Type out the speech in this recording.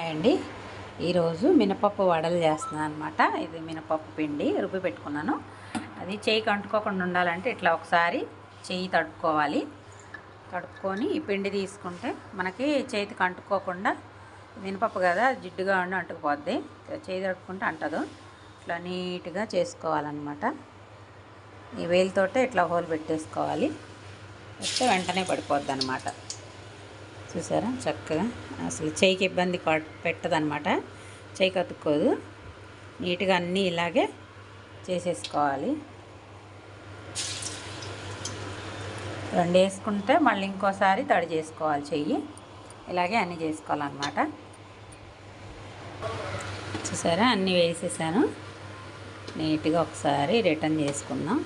Hi అండి. ఈరోజు మినపప్పు వడలు చేస్తున్నాను అనమాట. ఇది మినపప్పు పిండి రుబ్బి పెట్టుకున్నాను. అది చేయికి అంటుకోకుండా ఉండాలంటే ఇట్లా ఒకసారి చెయ్యి తడుపుకోవాలి. తడుపుకొని ఈ పిండి తీసుకుంటే మనకి చేతికి అంటుకోకుండా, మినపప్పు కదా జిడ్డుగా ఉండి అంటుకుపోద్ది. చేయి తడుపుకుంటే అంటదు. ఇట్లా నీట్గా చేసుకోవాలన్నమాట. ఈ వేలితోటే ఇట్లా హోల్ పెట్టేసుకోవాలి. వస్తే వెంటనే పడిపోద్ది అనమాట. చూసారా చక్కగా, అసలు చేయికి ఇబ్బంది పెట్టదనమాట. చేయికి అతుక్కోదు. నీట్గా అన్నీ ఇలాగే చేసేసుకోవాలి. రెండు వేసుకుంటే మళ్ళీ ఇంకోసారి తడి చేసుకోవాలి చెయ్యి. ఇలాగే అన్నీ చేసుకోవాలన్నమాట. చూసారా అన్నీ వేసేసాను. నీట్గా ఒకసారి రిటర్న్ చేసుకుందాం.